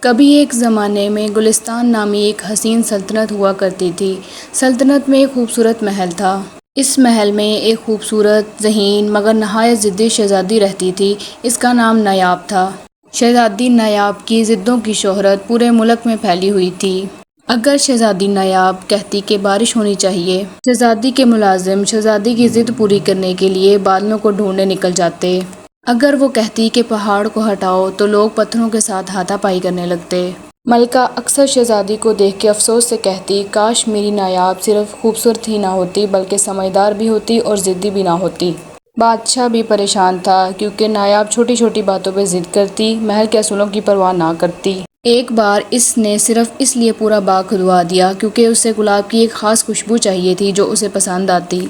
کبھی ایک زمانے میں گلستان نامی ایک حسین سلطنت ہوا کرتی تھی۔ سلطنت میں ایک خوبصورت محل تھا۔ اس محل میں ایک خوبصورت، ذہین مگر نہایت ضدی شہزادی رہتی تھی۔ اس کا نام نایاب تھا۔ شہزادی نایاب کی ضدوں کی شہرت پورے ملک میں پھیلی ہوئی تھی۔ اگر شہزادی نایاب کہتی کہ بارش ہونی چاہیے، شہزادی کے ملازم شہزادی کی ضد پوری کرنے کے لیے بادلوں کو ڈھونڈنے نکل جاتے۔ اگر وہ کہتی کہ پہاڑ کو ہٹاؤ تو لوگ پتھروں کے ساتھ ہاتھا پائی کرنے لگتے۔ ملکہ اکثر شہزادی کو دیکھ کے افسوس سے کہتی، کاش میری نایاب صرف خوبصورت ہی نہ ہوتی بلکہ سمجھدار بھی ہوتی اور ضدی بھی نہ ہوتی۔ بادشاہ بھی پریشان تھا کیونکہ نایاب چھوٹی چھوٹی باتوں پہ ضد کرتی، محل کے اصولوں کی پرواہ نہ کرتی۔ ایک بار اس نے صرف اس لیے پورا باغ کھدوا دیا کیونکہ اسے گلاب کی ایک خاص خوشبو چاہیے تھی جو اسے پسند آتی۔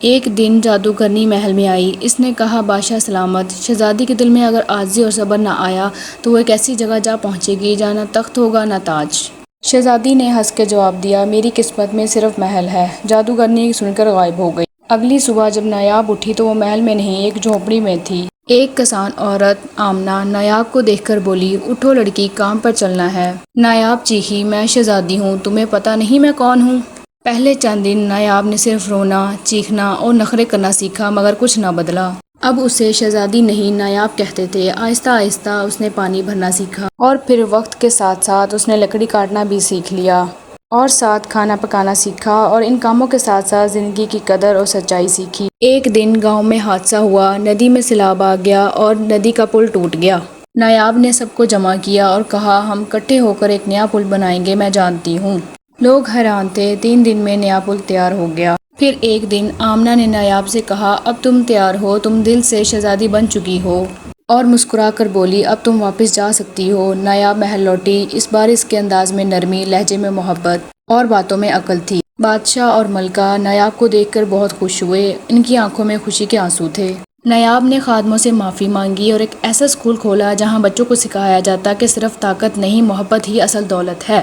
ایک دن جادوگرنی محل میں آئی۔ اس نے کہا، بادشاہ سلامت، شہزادی کے دل میں اگر عاجزی اور صبر نہ آیا تو وہ ایک ایسی جگہ جا پہنچے گی جہاں نہ تخت ہوگا نہ تاج۔ شہزادی نے ہنس کے جواب دیا، میری قسمت میں صرف محل ہے۔ جادوگرنی سن کر غائب ہو گئی۔ اگلی صبح جب نایاب اٹھی تو وہ محل میں نہیں ایک جھونپڑی میں تھی۔ ایک کسان عورت آمنہ نایاب کو دیکھ کر بولی، اٹھو لڑکی، کام پر چلنا ہے۔ نایاب چیخی، میں شہزادی ہوں، تمہیں پتہ نہیں میں کون ہوں؟ پہلے چند دن نایاب نے صرف رونا، چیخنا اور نخرے کرنا سیکھا مگر کچھ نہ بدلا۔ اب اسے شہزادی نہیں نایاب کہتے تھے۔ آہستہ آہستہ اس نے پانی بھرنا سیکھا اور پھر وقت کے ساتھ ساتھ اس نے لکڑی کاٹنا بھی سیکھ لیا اور ساتھ کھانا پکانا سیکھا اور ان کاموں کے ساتھ ساتھ زندگی کی قدر اور سچائی سیکھی۔ ایک دن گاؤں میں حادثہ ہوا، ندی میں سیلاب آ گیا اور ندی کا پل ٹوٹ گیا۔ نایاب نے سب کو جمع کیا اور کہا، ہم اکٹھے ہو کر ایک نیا پل بنائیں گے، میں جانتی ہوں۔ لوگ حیران تھے۔ 3 دن میں نیا پل تیار ہو گیا۔ پھر ایک دن آمنہ نے نایاب سے کہا، اب تم تیار ہو، تم دل سے شہزادی بن چکی ہو، اور مسکرا کر بولی، اب تم واپس جا سکتی ہو۔ نایاب محل لوٹی۔ اس بار اس کے انداز میں نرمی، لہجے میں محبت اور باتوں میں عقل تھی۔ بادشاہ اور ملکہ نایاب کو دیکھ کر بہت خوش ہوئے۔ ان کی آنکھوں میں خوشی کے آنسو تھے۔ نایاب نے خادموں سے معافی مانگی اور ایک ایسا اسکول کھولا جہاں بچوں کو سکھایا جاتا کہ صرف طاقت نہیں، محبت ہی اصل دولت ہے۔